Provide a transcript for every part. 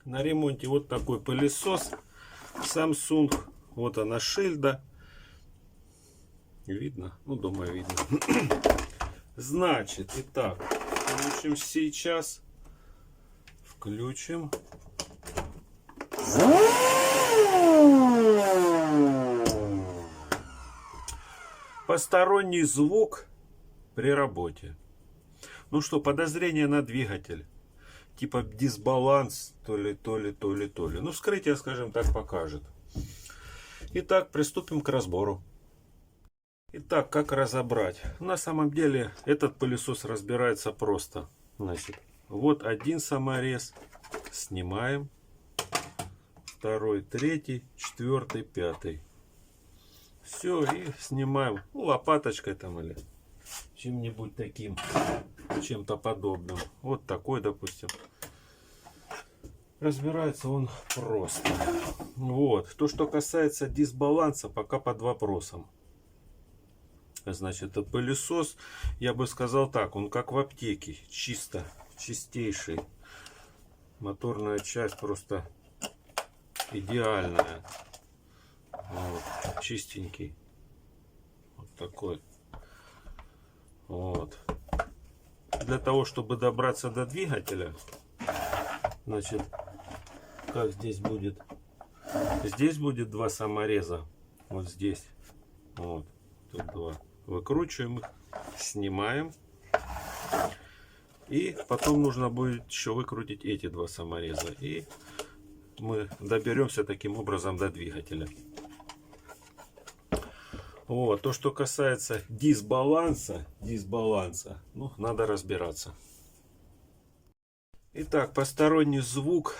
На ремонте вот такой пылесос Samsung. Вот она шильда. Видно? Ну, думаю, видно. Значит, итак, включим сейчас. Включим. Посторонний звук при работе. Ну что, подозрение на двигатель. Типа дисбаланс, то ли. Ну, вскрытие, скажем так, покажет. Итак, приступим к разбору. Итак, как разобрать? На самом деле, этот пылесос разбирается просто. Значит, вот один саморез. Снимаем. Второй, третий, четвертый, пятый. Все, и снимаем. Ну, лопаточкой там или чем-нибудь таким, чем-то подобным. Вот такой, допустим. Разбирается он просто. Вот. То, что касается дисбаланса, пока под вопросом. Значит, это пылесос, я бы сказал так, он как в аптеке, чисто, чистейший. Моторная часть просто идеальная. Вот, чистенький. Вот такой. Вот. Для того, чтобы добраться до двигателя, значит, как здесь будет? Здесь будет два самореза. Вот здесь. Вот. Тут два. Выкручиваем их, снимаем. И потом нужно будет еще выкрутить эти два самореза. И мы доберемся таким образом до двигателя. Вот. То, что касается дисбаланса, ну, надо разбираться. Итак, посторонний звук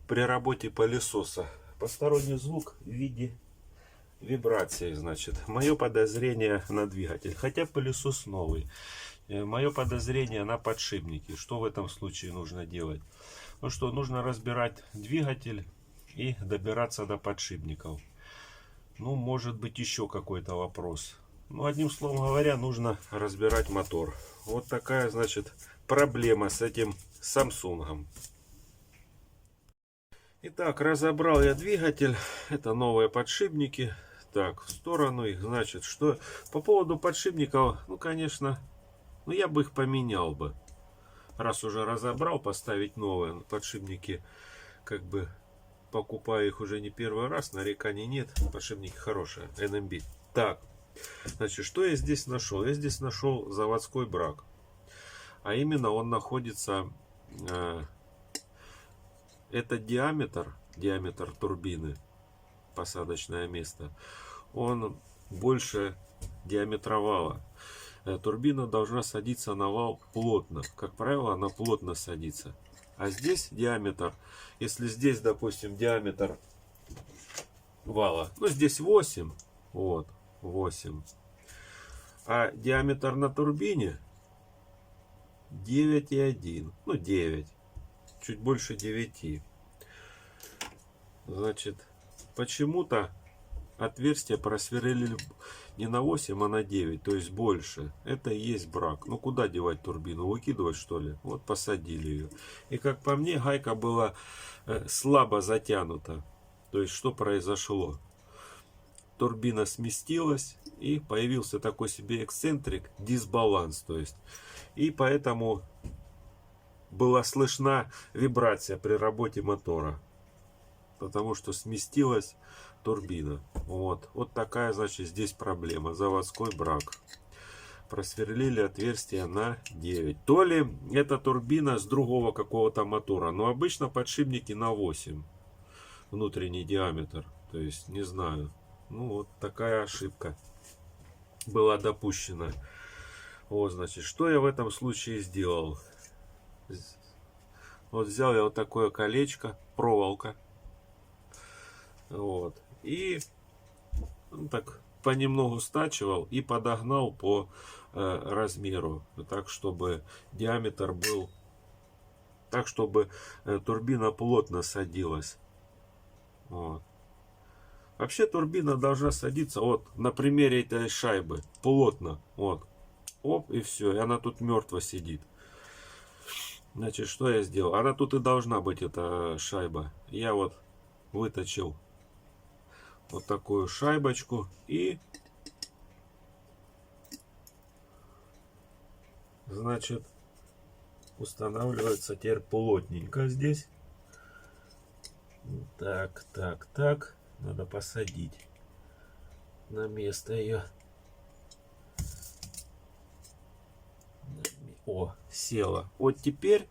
при работе пылесоса. Посторонний звук в виде вибрации, значит. Мое подозрение на двигатель. Хотя пылесос новый. Мое подозрение на подшипники. Что в этом случае нужно делать? Ну что, нужно разбирать двигатель и добираться до подшипников. Ну, может быть, еще какой-то вопрос. Ну, одним словом говоря, нужно разбирать мотор. Вот такая, значит, проблема с этим Samsung. Итак, разобрал я двигатель. Это новые подшипники. Так, в сторону их. Значит, что по поводу подшипников, ну, конечно, ну, я бы их поменял бы. Раз уже разобрал, поставить новые подшипники, как бы покупаю их уже не первый раз, нареканий нет. Подшипники хорошие, NMB. Так, значит, что я здесь нашел? Я здесь нашел заводской брак. А именно он находится, это диаметр турбины, посадочное место, он больше диаметра вала. Турбина должна садиться на вал плотно. Как правило, она плотно садится. А здесь диаметр, если здесь, допустим, диаметр вала, ну здесь 8, вот, 8. А диаметр на турбине 9,1, ну 9, чуть больше 9. Значит, почему-то отверстие просверлили не на 8, а на 9, то есть больше. Это и есть брак. Ну куда девать турбину? Выкидывать, что ли? Вот посадили ее. И как по мне, гайка была слабо затянута. То есть что произошло? Турбина сместилась и появился такой себе эксцентрик, дисбаланс. То есть. И поэтому была слышна вибрация при работе мотора. Потому что сместилась турбина. Вот такая, значит, здесь проблема. Заводской брак. Просверлили отверстие на 9. То ли это турбина с другого какого-то мотора. Но обычно подшипники на 8. Внутренний диаметр. То есть, не знаю. Ну, вот такая ошибка была допущена. Вот, значит, что я в этом случае сделал? Вот взял я вот такое колечко, проволока. Вот. И ну, так понемногу стачивал и подогнал по размеру. Так, чтобы диаметр был... Так, чтобы турбина плотно садилась. Вот. Вообще турбина должна садиться вот на примере этой шайбы. Плотно. Вот. Оп, и все. И она тут мертво сидит. Значит, что я сделал? Она тут и должна быть, эта шайба. Я вот выточил вот такую шайбочку и, значит, устанавливается теперь плотненько здесь. Так, так, так. Надо посадить на место ее. О, села. Вот теперь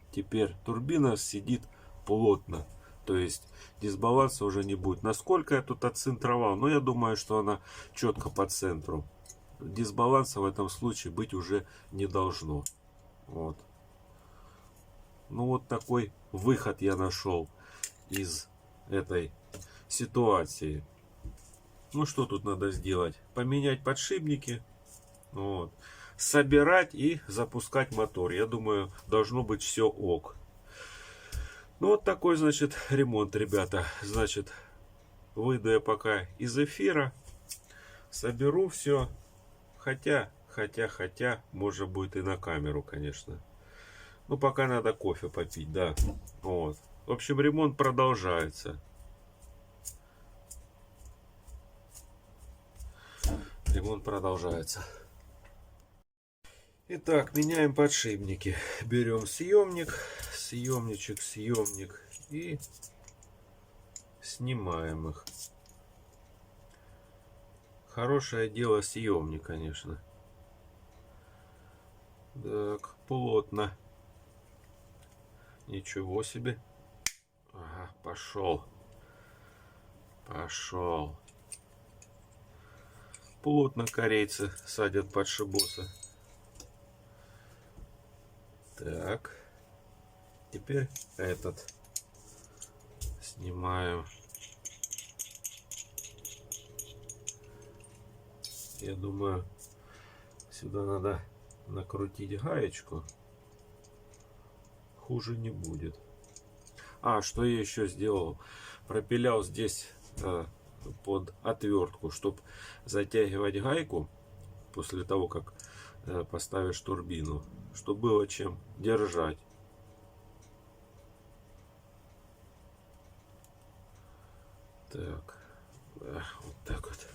турбина сидит плотно. То есть дисбаланса уже не будет. Насколько я тут отцентровал? Но я думаю, что она четко по центру. Дисбаланса в этом случае быть уже не должно. Вот. Ну вот такой выход я нашел из этой ситуации. Ну что тут надо сделать? Поменять подшипники. Вот. Собирать и запускать мотор. Я думаю, должно быть все ок. Ну вот такой, значит, ремонт, ребята. Значит, выйду я пока из эфира. Соберу все. Хотя, может будет и на камеру, конечно. Ну, пока надо кофе попить, да. Вот. В общем, ремонт продолжается. Ремонт продолжается. Итак, меняем подшипники. Берем съемник, съемник и снимаем их. Хорошее дело съемник, конечно. Так, плотно. Ничего себе. Ага, пошел. Пошел. Плотно корейцы садят подшибосы. Так. Теперь этот. Снимаем. Я думаю, сюда надо накрутить гаечку. Хуже не будет. А, что я еще сделал? Пропилял здесь под отвертку, чтобы затягивать гайку после того, как поставишь турбину, чтобы было чем держать. Так, вот так вот.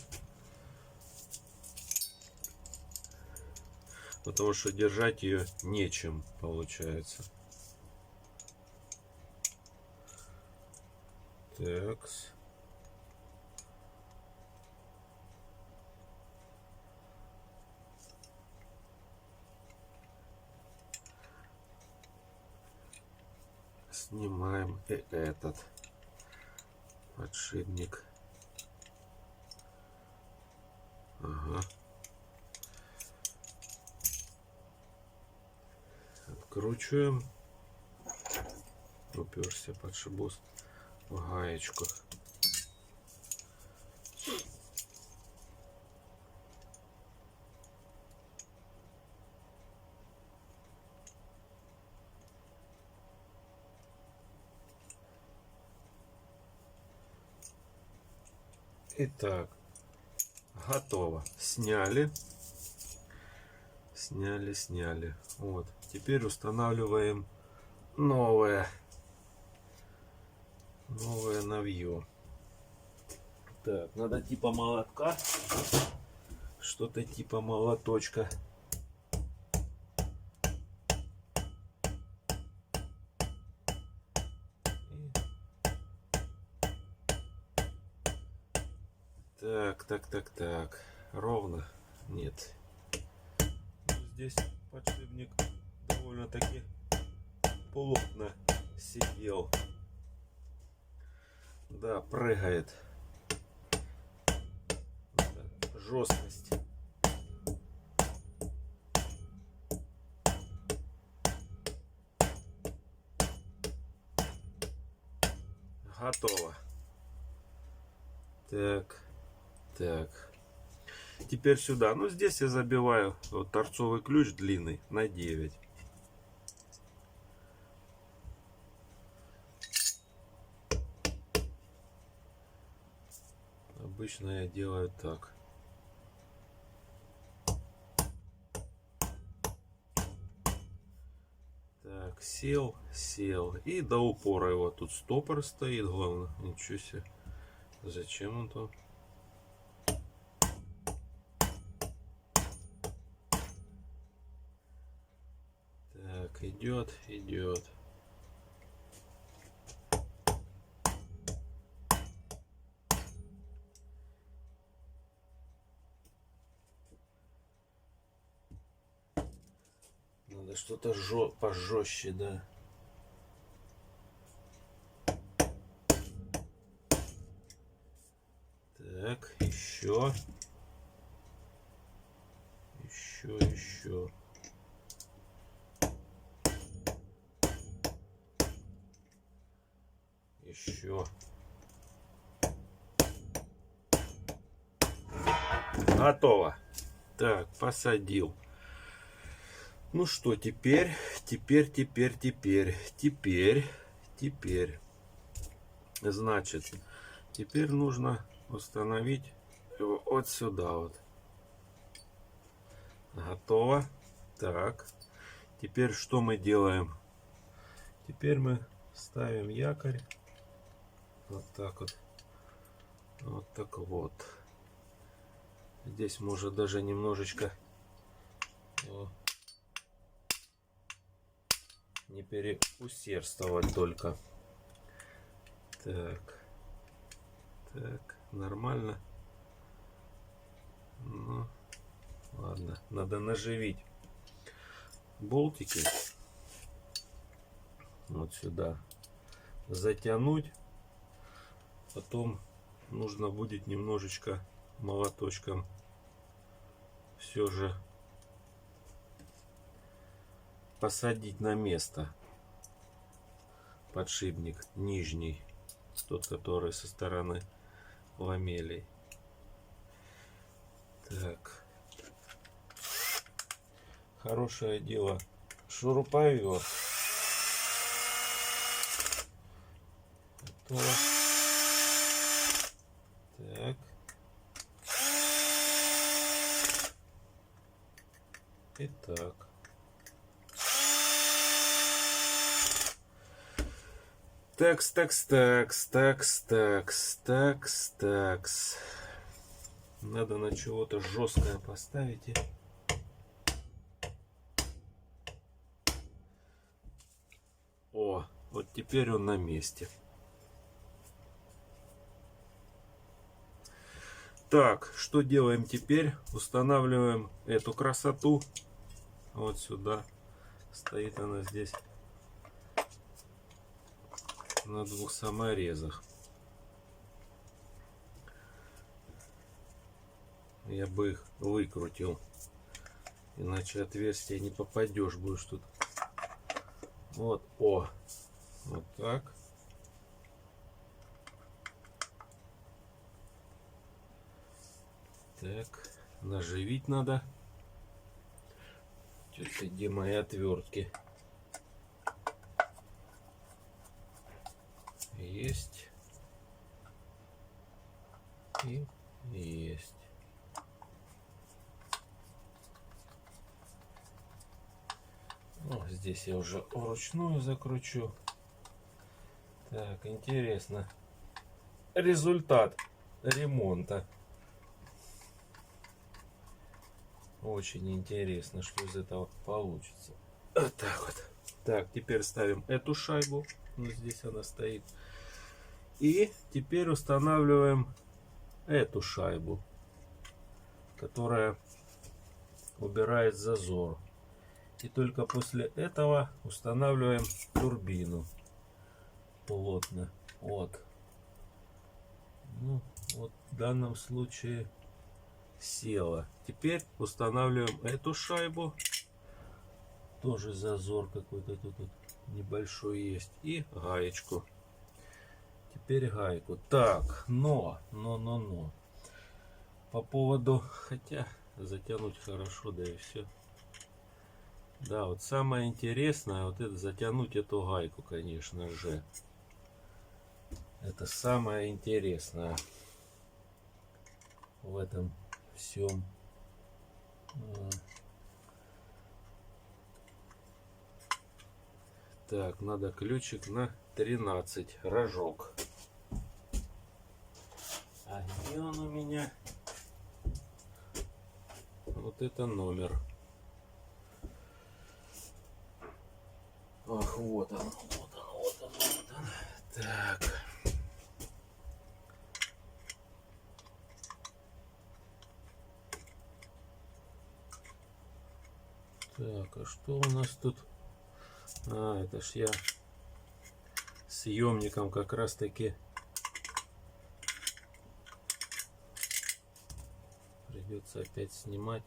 Потому что держать ее нечем, получается. Так. Снимаем и этот подшипник. Ага. Откручиваем. Уперся подшибус в гаечку. Итак, готово. Сняли. Сняли. Вот. Теперь устанавливаем новое навье. Так, надо типа молотка. Что-то типа молоточка. Так. Ровно? Нет. Здесь подшипник довольно-таки плотно сидел. Да, прыгает. Да, жесткость. Готово. Так. Теперь сюда. Ну, здесь я забиваю вот торцовый ключ длинный на 9. Обычно я делаю так. Так. Так, сел, сел. И до упора его. Тут стопор стоит, главное. Ничего себе. Зачем он там? Так, идет, идет. Надо что-то пожестче, да. Так, еще. Еще. Еще. Готово. Так, посадил. Ну что, теперь. Значит, теперь нужно установить его вот сюда вот. Готово. Так. Теперь что мы делаем? Теперь мы ставим якорь. Вот так вот. Вот так вот. Здесь может даже немножечко не переусердствовать только. Так. Так, нормально. Ну, ладно, надо наживить болтики. Вот сюда. Затянуть. Потом нужно будет немножечко молоточком все же посадить на место подшипник нижний, тот, который со стороны ламелей. Так, хорошее дело шуруповерт. Готово. Так. Итак. Такс. Надо на чего-то жесткое поставить. О, вот теперь он на месте. Так, что делаем теперь? Устанавливаем эту красоту вот сюда. Стоит она здесь на двух саморезах. Я бы их выкрутил, иначе отверстие не попадешь, будешь тут. Вот, вот так. Так, наживить надо. Где мои отвертки? Есть. И есть. Ну, здесь я уже вручную закручу. Так, интересно. Результат ремонта. Очень интересно, что из этого получится. Вот так вот. Так, теперь ставим эту шайбу. Вот здесь она стоит. И теперь устанавливаем эту шайбу, которая убирает зазор. И только после этого устанавливаем турбину плотно. Вот. Ну, вот в данном случае села. Теперь устанавливаем эту шайбу. Тоже зазор какой-то тут небольшой есть. И гаечку. Теперь гайку. Так, но. По поводу, хотя затянуть хорошо, да и все. Да, вот самое интересное, вот это затянуть эту гайку, конечно же. Это самое интересное в этом всем. Так, надо ключик на 13 рожок. А где он у меня? Вот это номер. Ах, вот он, вот он, вот он, вот он. Так. Так, а что у нас тут? А, это ж я съемником как раз таки придется опять снимать.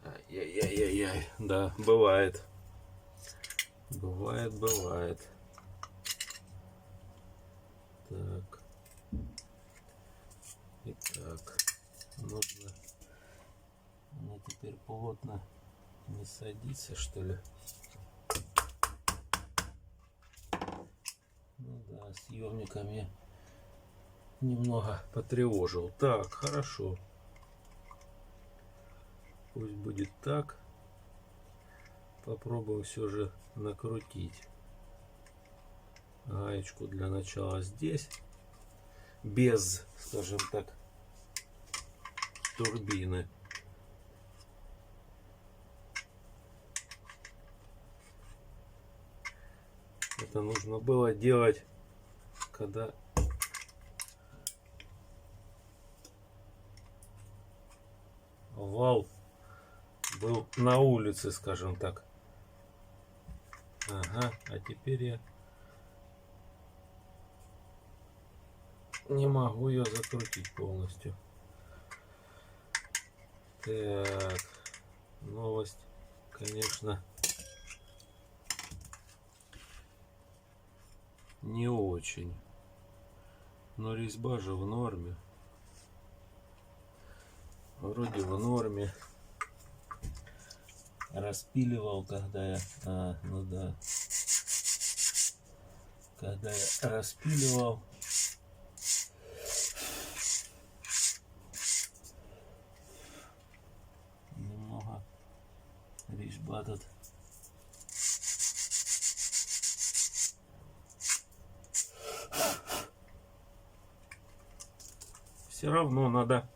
Ай-яй-яй-яй-яй. Да, бывает. Бывает, бывает. Так. Итак, нужно мне теперь плотно не садиться, что ли. Ну да, съемником я немного потревожил. Так, хорошо. Пусть будет так. Попробуем все же накрутить гаечку для начала здесь. Без, скажем так, турбины. Это нужно было делать, когда вал был на улице, скажем так. Ага, а теперь я не могу ее закрутить полностью. Так, новость, конечно, не очень, но резьба же в норме. Вроде в норме. Распиливал, когда я... ну да. Когда я распиливал, немного резьба тут все равно надо,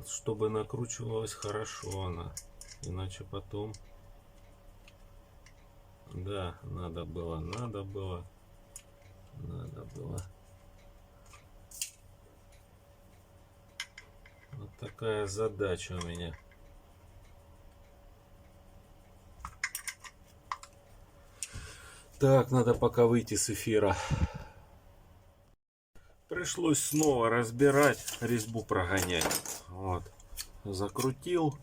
чтобы накручивалась хорошо она, иначе потом, да, надо было. Вот такая задача у меня. Так, надо пока выйти с эфира. Пришлось снова разбирать, резьбу прогонять. Вот, закрутил.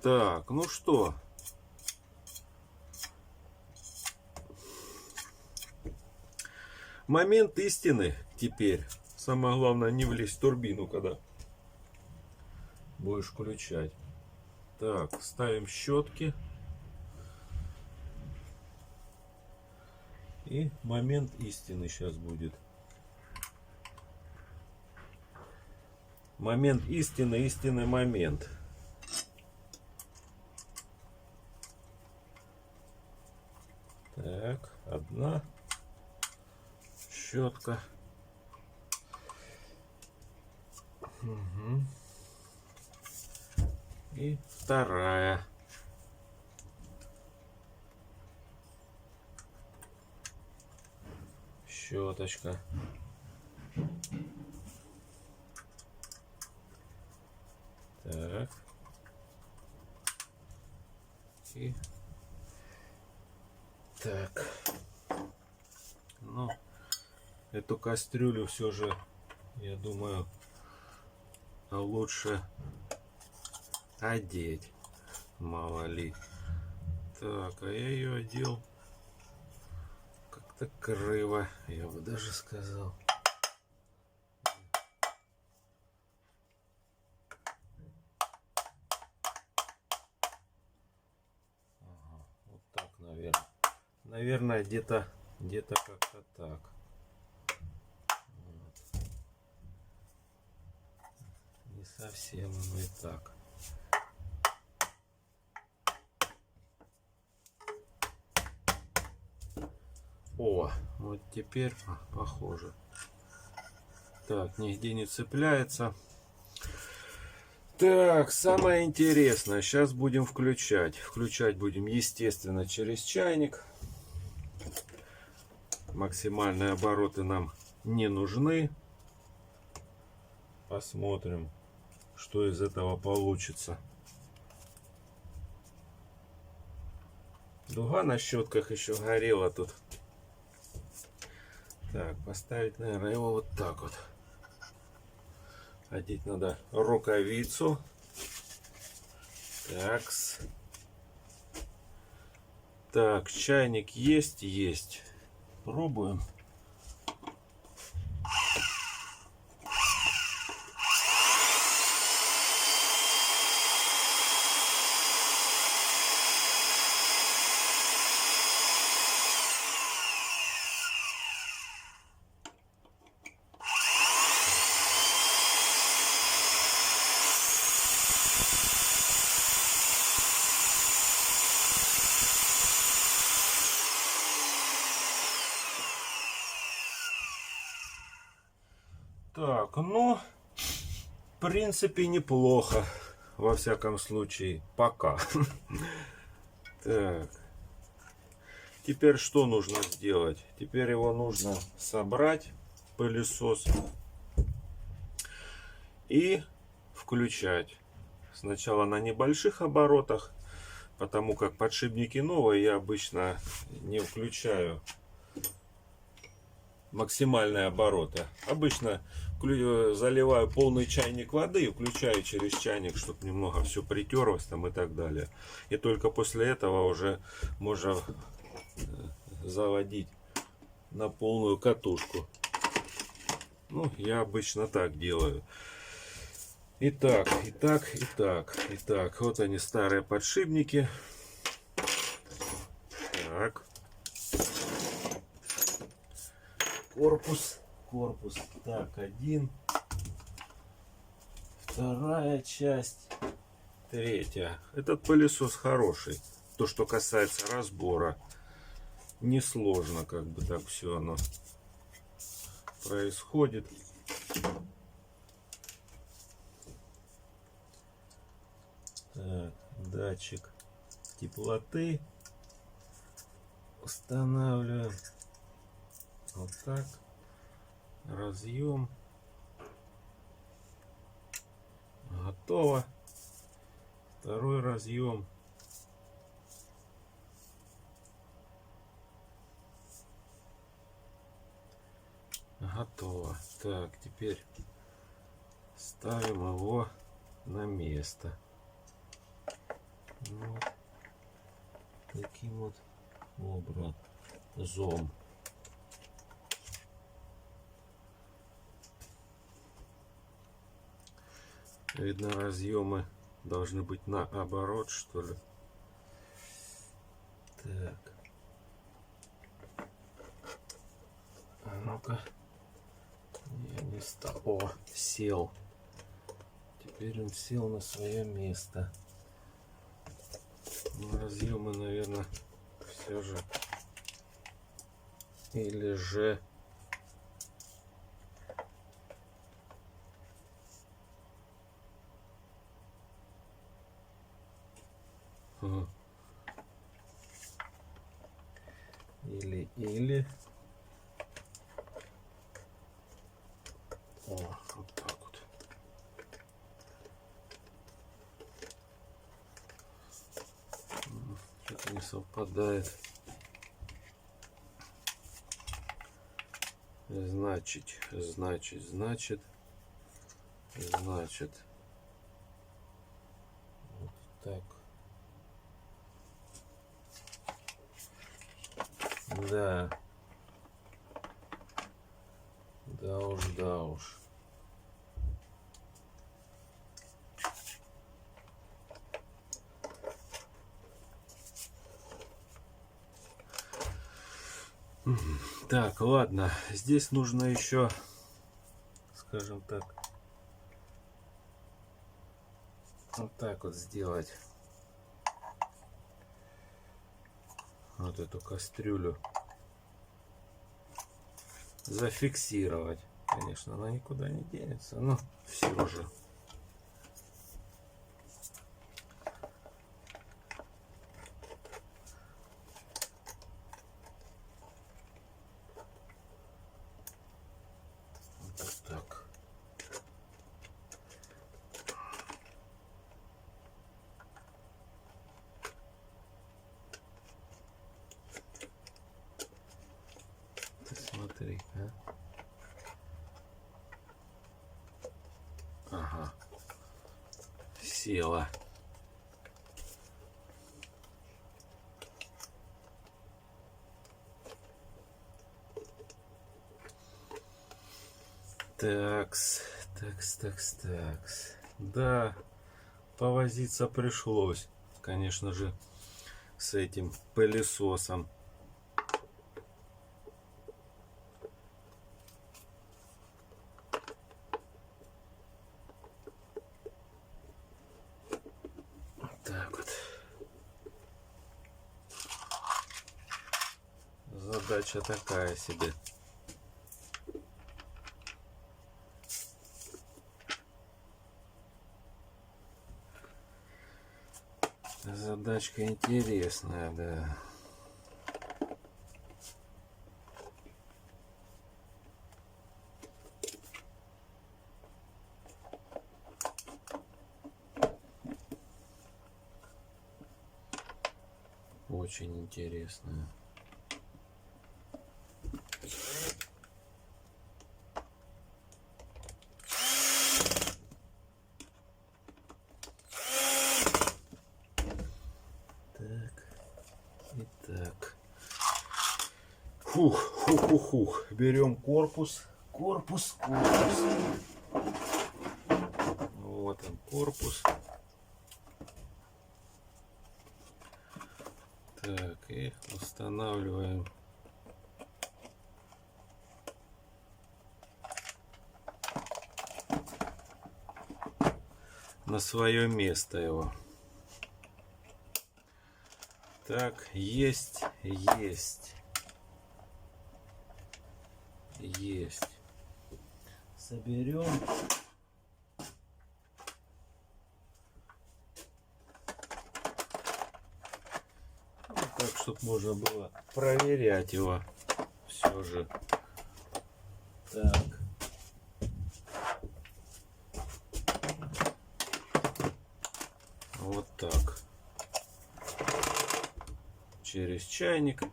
Так, ну что, момент истины теперь. Самое главное не влезть в турбину, когда будешь включать. Так, ставим щетки. И момент истины сейчас будет. Момент истины, истинный момент. Так, одна щетка. Угу. И вторая. Щеточка. Так. И так. Ну, эту кастрюлю все же, я думаю, лучше одеть. Мало ли. Так, а я ее одел как-то криво, я бы даже сказал. Ага, вот так, наверное. Наверное, где-то как-то так. Вот. Не совсем, но и так. О, вот теперь похоже. Так, нигде не цепляется. Так, самое интересное. Сейчас будем включать. Включать будем, естественно, через чайник. Максимальные обороты нам не нужны. Посмотрим, что из этого получится. Дуга на щетках еще горела тут. Так, поставить, наверное, его вот так вот. Одеть надо рукавицу. Такс. Так, чайник есть, есть. Пробуем. Так, ну, в принципе, неплохо. Во всяком случае, пока. Так. Теперь что нужно сделать? Теперь его нужно собрать, пылесос, и включать. Сначала на небольших оборотах, потому как подшипники новые, я обычно не включаю максимальные обороты. Обычно заливаю полный чайник воды и включаю через чайник, чтобы немного все притерлось там и так далее. И только после этого уже можно заводить на полную катушку. Ну, я обычно так делаю. Итак. Вот они, старые подшипники. Так. Корпус. Так, один. Вторая часть. Третья. Этот пылесос хороший. То, что касается разбора. Несложно, как бы так все оно происходит. Так, датчик теплоты устанавливаем. Вот так. Разъем. Готово. Второй разъем. Готово. Так, теперь ставим его на место. Вот таким вот образом. Видно, разъемы должны быть наоборот, что ли. Так. А ну-ка. Я не стал. О, сел. Теперь он сел на свое место. Ну, разъемы, наверное, все же. Или же. Или. О, вот так вот. Что-то не совпадает. Значит. Вот так. Да. Да уж. Так, ладно. Здесь нужно еще, скажем так, вот так вот сделать. Вот эту кастрюлю зафиксировать. Конечно, она никуда не денется, но все же. Вот так. Ты смотри, а? Ага. Села. Такс. Да, повозиться пришлось, конечно же, с этим пылесосом. Так вот. Задача такая себе. Задачка интересная, да. Очень интересная. Итак. Фух. Берем корпус. Корпус. Вот он, корпус. Так, и устанавливаем на свое место его. Так, есть. Соберем. Вот так, чтобы можно было проверять его все же. Так. Вот так. Через чайник.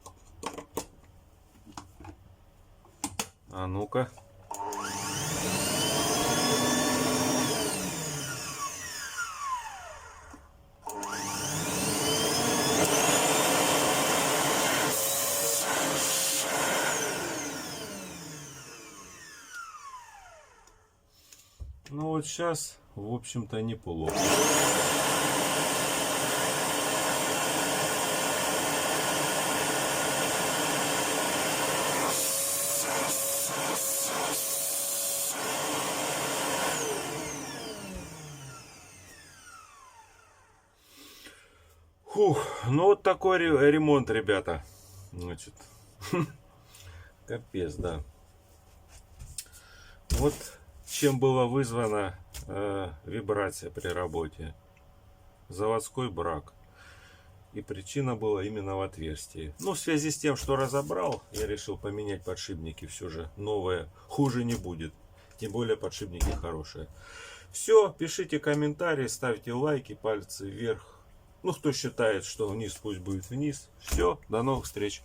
А ну-ка. Ну вот сейчас, в общем-то, неплохо. Фух, ну вот такой ремонт, ребята. Значит, капец, да. Вот чем была вызвана вибрация при работе. Заводской брак. И причина была именно в отверстии. Ну, в связи с тем, что разобрал, я решил поменять подшипники. Все же новое. Хуже не будет. Тем более подшипники хорошие. Все, пишите комментарии, ставьте лайки, пальцы вверх. Ну, кто считает, что вниз, пусть будет вниз. Все, до новых встреч.